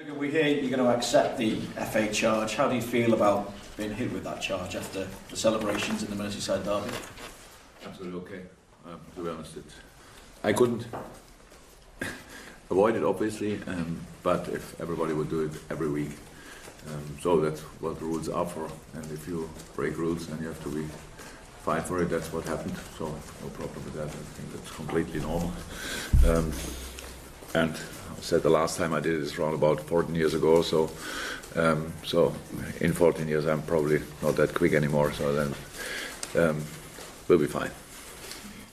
Jürgen, we hear you're going to accept the FA charge. How do you feel about being hit with that charge after the celebrations in the Merseyside derby? Absolutely okay. To be honest, I couldn't avoid it, obviously, but if everybody would do it every week, so that's what the rules are for. And if you break rules, then you have to be fined for it. That's what happened. So no problem with that. I think that's completely normal. And I said the last time I did it is around about 14 years ago. So in 14 years I'm probably not that quick anymore. So then we'll be fine.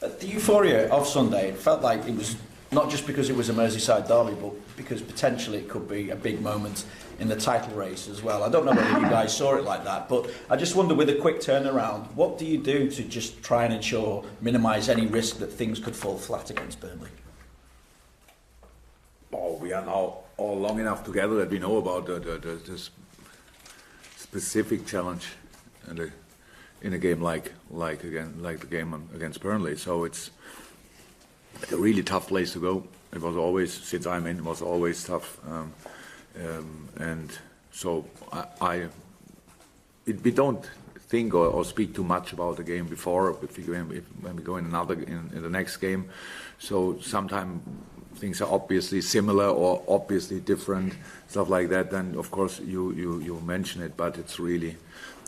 The euphoria of Sunday, it felt like it was not just because it was a Merseyside derby, but because potentially it could be a big moment in the title race as well. I don't know whether you guys saw it like that, but I just wonder, with a quick turnaround, what do you do to just try and ensure, minimise any risk that things could fall flat against Burnley? Oh, we are now all long enough together that we know about this specific challenge in a game like the game against Burnley. So it's a really tough place to go. It was always, since I'm in, it was always tough, and so we don't think or speak too much about the game before when we go in the next game. So sometimes things are obviously similar or obviously different, stuff like that. Then of course you mention it, but it's really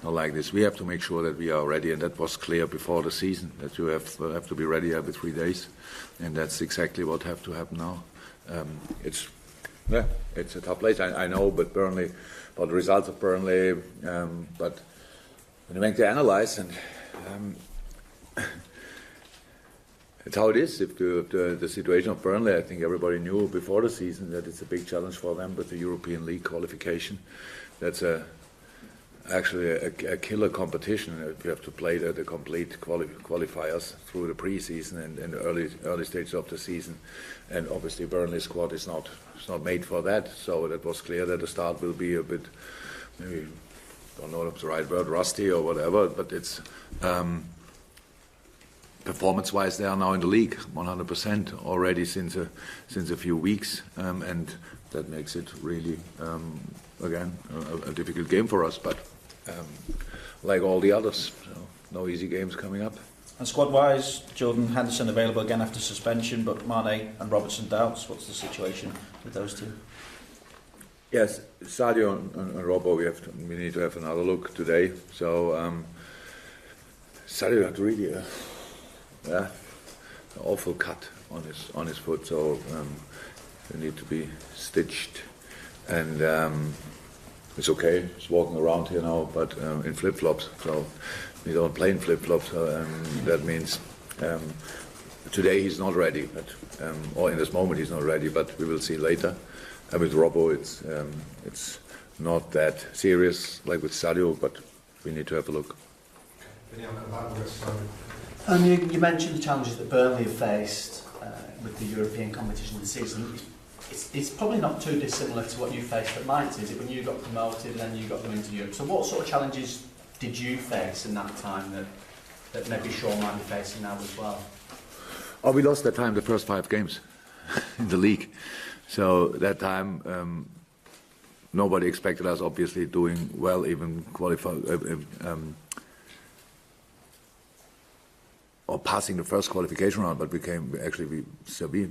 not like this. We have to make sure that we are ready, and that was clear before the season, that you have to be ready every 3 days, and that's exactly what have to happen now. It's a tough place, I know, but Burnley, about the results of Burnley, but when you make the analyze, and it's how it is. If the situation of Burnley, I think everybody knew before the season that it's a big challenge for them with the European League qualification. That's actually a killer competition. You have to play the complete qualifiers through the pre-season and early stages of the season, and obviously Burnley's squad is not made for that. So that was clear that the start will be a bit, maybe, don't know if it's the right word, rusty or whatever, but it's performance-wise they are now in the league 100% already since a few weeks, and that makes it really again a difficult game for us, but like all the others, so no easy games coming up. And squad-wise, Jordan Henderson available again after suspension, but Mane and Robertson doubts. What's the situation with those two? Yes, Sadio and Robbo, we need to have another look today. So Sadio had really an awful cut on his foot, so they need to be stitched, and it's okay. He's walking around here now, but in flip-flops. So we don't play in flip-flops. So, that means today he's not ready, but or in this moment he's not ready. But we will see later. And with Robbo, it's not that serious like with Sadio, but we need to have a look. You mentioned the challenges that Burnley have faced with the European competition this season. It's probably not too dissimilar to what you faced at Mainz, is it, when you got promoted and then you got them into Europe? So what sort of challenges did you face in that time that maybe Sean might be facing now as well? Oh, we lost that time the first 5 games in the league. So that time nobody expected us obviously doing well, even or passing the first qualification round, but Sevilla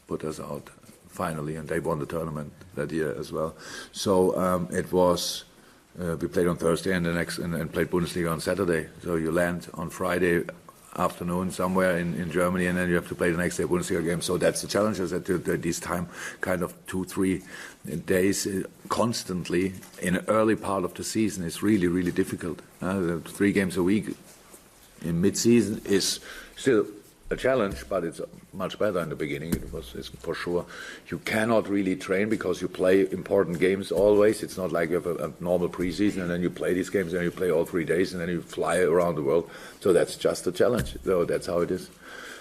put us out finally, and they won the tournament that year as well. So it was we played on Thursday and played Bundesliga on Saturday. So you land on Friday afternoon somewhere in Germany, and then you have to play the next day Bundesliga game. So that's the challenge, is that this time kind of 2-3 days constantly in an early part of the season is really, really difficult. 3 games a week in mid-season is still a challenge, but it's much better in the beginning. It's for sure. You cannot really train because you play important games always. It's not like you have a normal preseason and then you play these games and then you play all 3 days and then you fly around the world. So that's just a challenge. So that's how it is.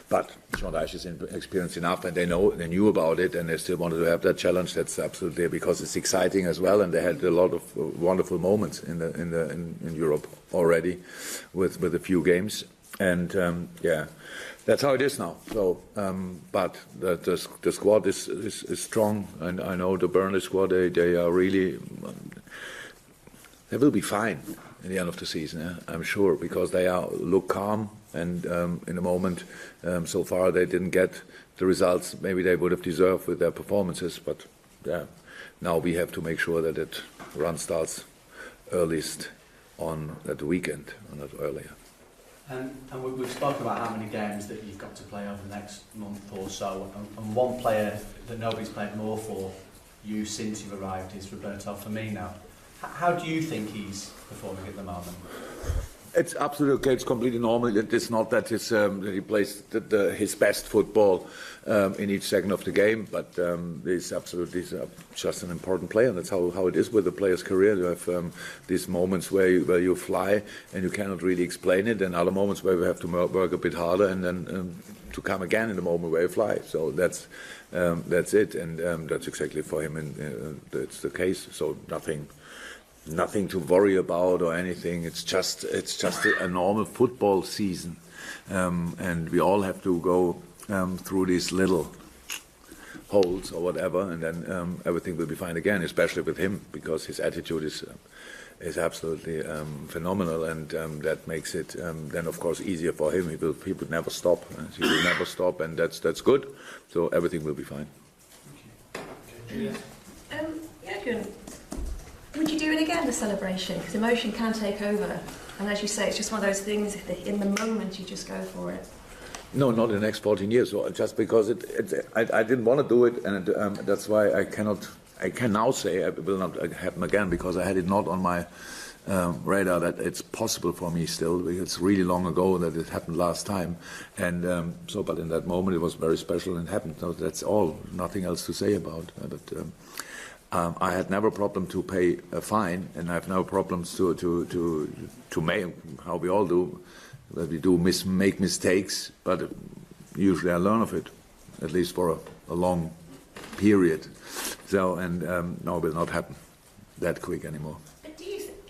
But Sean Dyche is experienced enough, and they knew about it, and they still wanted to have that challenge. That's absolutely, because it's exciting as well, and they had a lot of wonderful moments in Europe already with a few games. And yeah, that's how it is now. So, but the squad is strong, and I know the Burnley squad. They are really. They will be fine in the end of the season. I'm sure, because they look calm, and in the moment, so far they didn't get the results maybe they would have deserved with their performances. But yeah, now we have to make sure that it run starts earliest on at the weekend, or not earlier. And we've spoken about how many games that you've got to play over the next month or so, and one player that nobody's played more for you since you've arrived is Roberto Firmino. How do you think he's performing at the moment? It's absolutely okay. It's completely normal. It's not that that he plays his best football in each second of the game, but he's absolutely just an important player. That's how it is with a player's career. You have these moments where you fly and you cannot really explain it, and other moments where you have to work a bit harder, and then to come again in the moment where you fly. So that's it, and that's exactly for him, and that's the case. So nothing to worry about or anything. It's just a normal football season, and we all have to go through these little holes or whatever, and then everything will be fine again. Especially with him, because his attitude is absolutely phenomenal, and that makes it then of course easier for him. He will never stop. He will never stop, and that's good. So everything will be fine. Jürgen, would you do it again, the celebration? Because emotion can take over. And as you say, it's just one of those things, in the moment you just go for it. No, not in the next 14 years. So just because I didn't want to do it, and that's why I can now say it will not happen again, because I had it not on my radar that it's possible for me still. Because it's really long ago that it happened last time. And but in that moment it was very special and happened. So that's all. Nothing else to say about it. I had never a problem to pay a fine, and I have no problems to make, how we all do, that we do make mistakes, but usually I learn of it, at least for a long period. So, and no, it will not happen that quick anymore. But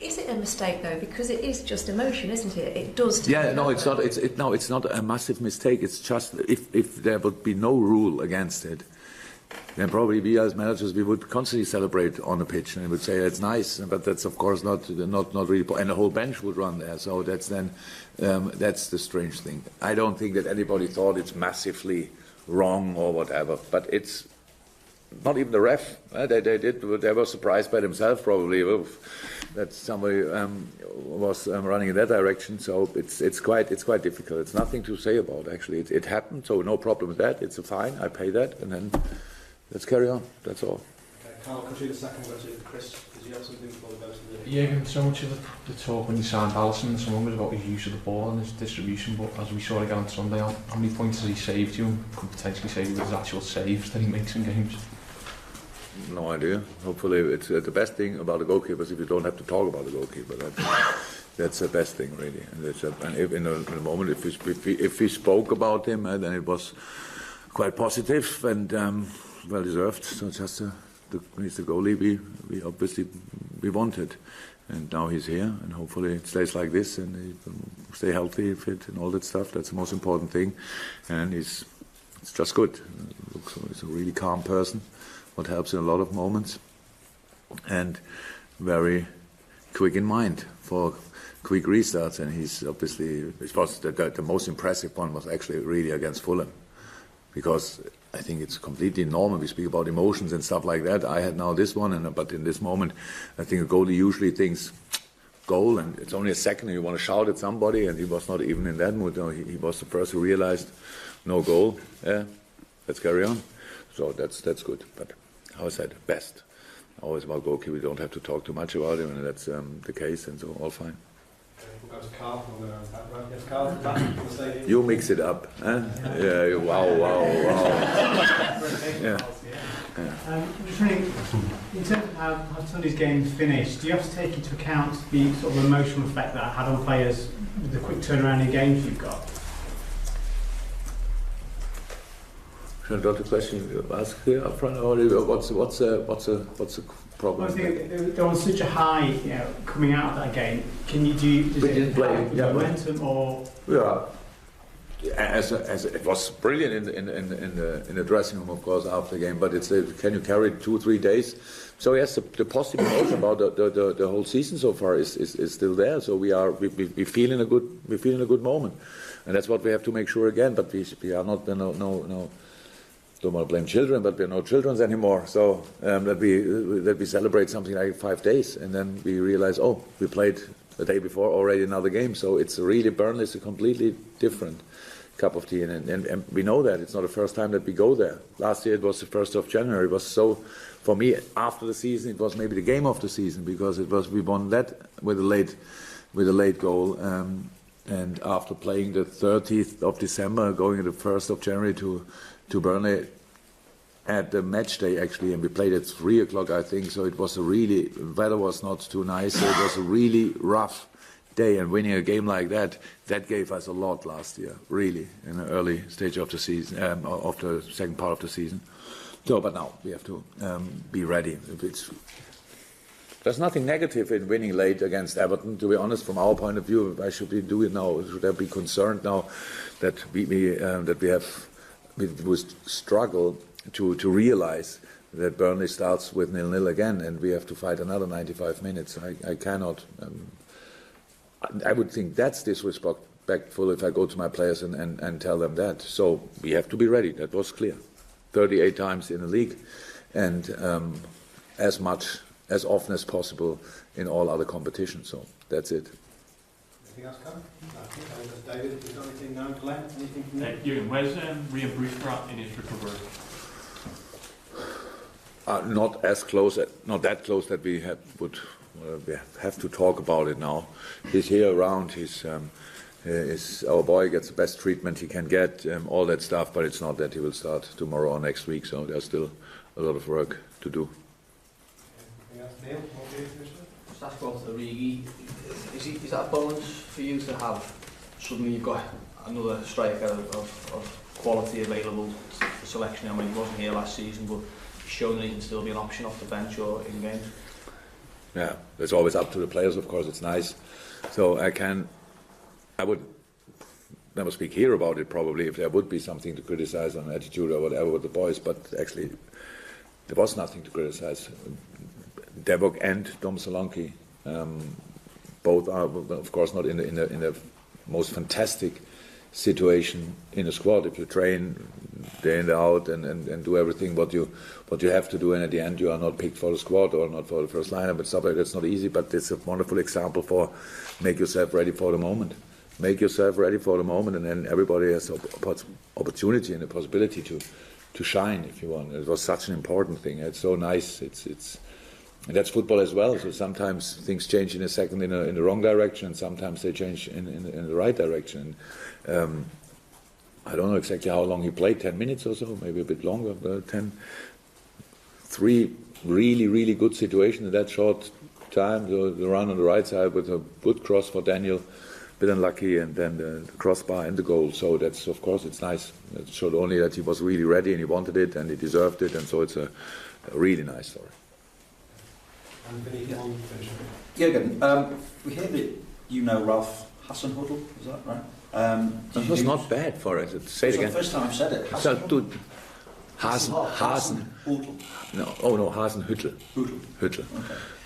is it a mistake though? Because it is just emotion, isn't it? It does. Yeah, no, it's not. It's not a massive mistake. It's just if there would be no rule against it, then probably we as managers, we would constantly celebrate on the pitch and would say it's nice, but that's of course not really, and the whole bench would run there. So that's the strange thing. I don't think that anybody thought it's massively wrong or whatever, but it's not even the ref. They were surprised by themselves probably that somebody was running in that direction. So it's quite difficult. It's nothing to say about actually. It happened, so no problem with that. It's a fine. I pay that, and then let's carry on. That's all. Okay, Carl, could you the second question to Chris? Because you have something before we go to the... Yeah, so much of the talk when you signed Alisson, someone was about his use of the ball and his distribution, but as we saw again on Sunday, how many points has he saved you, and could potentially save you with his actual saves that he makes in games? No idea. Hopefully, it's the best thing about the goalkeepers if you don't have to talk about the goalkeeper. That's the best thing, really. And if in a moment, if we spoke about him, then it was quite positive and well deserved. So just he's the goalie we obviously wanted, and now he's here, and hopefully it stays like this, and he can stay healthy, fit, and all that stuff. That's the most important thing, and it's just good. He's a really calm person, what helps in a lot of moments, and very quick in mind for quick restarts. And he's obviously, it was the most impressive one was actually really against Fulham, because I think it's completely normal. We speak about emotions and stuff like that. I had now this one, but in this moment, I think a goalie usually thinks goal, and it's only a second, and you want to shout at somebody, and he was not even in that mood. No, he was the first who realized no goal. Yeah, let's carry on. So that's good. But how I said, best. Always about goalkeeper, we don't have to talk too much about him, and that's the case, and so all fine. We'll go to Carl. Yes, Carl, back to the stadium. You mix it up, huh? Yeah, wow. Yeah. Just wondering, in terms of how Sunday's game finished, do you have to take into account the sort of emotional effect that it had on players with the quick turnaround in games you've got? Should I got the question you ask here up front, or what's the problem? I think they're on such a high, coming out of that game. Can you do? We didn't play. Yeah, momentum or? Yeah, As it was brilliant in the dressing room, of course, after the game. But it's can you carry it 2-3 days? So yes, the positive note about the whole season so far is still there. So we feel in a good moment, and that's what we have to make sure again. But we are not no. Don't want to blame children, but we're no children anymore. So that we celebrate something like 5 days, and then we realize, oh, we played the day before already another game. So it's really Burnley is a completely different cup of tea, and we know that it's not the first time that we go there. Last year it was the 1st of January. It was so, for me, after the season, it was maybe the game of the season because we won that with a late goal. And after playing the 30th of December, going to the 1st of January to Burnley at the match day actually, and we played at 3 o'clock I think, so it was weather was not too nice, so it was a really rough day, and winning a game like that gave us a lot last year, really, in the early stage of the season, of the second part of the season. So, but now we have to be ready. There's nothing negative in winning late against Everton, to be honest. From our point of view, why should we do it now? Should I be concerned now that we would struggle to realize that Burnley starts with 0-0 again, and we have to fight another 95 minutes? I cannot. I would think that's disrespectful if I go to my players and tell them that. So we have to be ready. That was clear. 38 times in the league, and as often as possible in all other competitions. So that's it. Anything else, Kevin? I think I was David. If you've got anything now, Glenn? Anything from you? Jürgen, where's Ryan Brewster at in his recovery? Not that close that we have to talk about it now. He's here around. Our boy gets the best treatment he can get, all that stuff. But it's not that he will start tomorrow or next week. So there's still a lot of work to do. Anything else, Neil? What do you finish with? Just ask about Origi. Is that a bonus for you to have? Suddenly you've got another striker of quality available for selection. I mean, he wasn't here last season, but he's shown that he can still be an option off the bench or in games. Yeah, it's always up to the players, of course. It's nice. So I would never speak here about it probably if there would be something to criticize on attitude or whatever with the boys, but actually there was nothing to criticize. Devok and Dom Solanke, both are, of course, not in the most fantastic situation in a squad. If you train day in day out and do everything what you have to do, and at the end you are not picked for the squad or not for the first lineup and stuff like that, it's not easy. But it's a wonderful example for make yourself ready for the moment. Make yourself ready for the moment, and then everybody has opportunity and the possibility to shine if you want. It was such an important thing. It's so nice. And that's football as well. So sometimes things change in a second in the wrong direction, and sometimes they change in the right direction. I don't know exactly how long he played, 10 minutes or so, maybe a bit longer, 3 really, really good situations in that short time. The run on the right side with a good cross for Daniel, a bit unlucky, and then the crossbar and the goal. So that's, of course, it's nice. It showed only that he was really ready and he wanted it and he deserved it, and so it's a really nice story. Jürgen, we hear that you know Ralph Hasenhüttl, is that right? That was not bad for it. Say it again. It's the first time I've said it. Hasenhüttl. No, Hasenhüttl. Hüttl. Okay.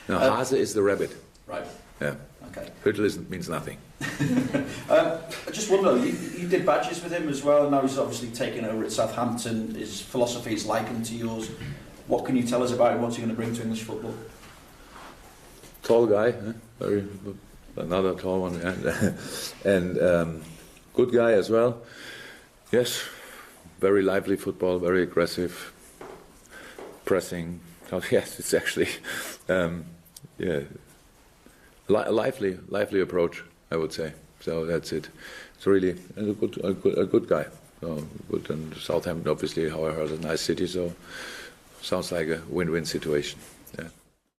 No, Hase is the rabbit. Right. Yeah. Okay. Hüttl means nothing. I just wonder, you did badges with him as well, and now he's obviously taken over at Southampton. His philosophy is likened to yours. What can you tell us about him? What's he going to bring to English football? Tall guy, another tall one, and good guy as well. Yes, very lively football, very aggressive, pressing. Oh, yes, it's actually lively approach, I would say. So that's it. It's really a good guy. So good, and Southampton, obviously, how I heard, a nice city. So sounds like a win-win situation.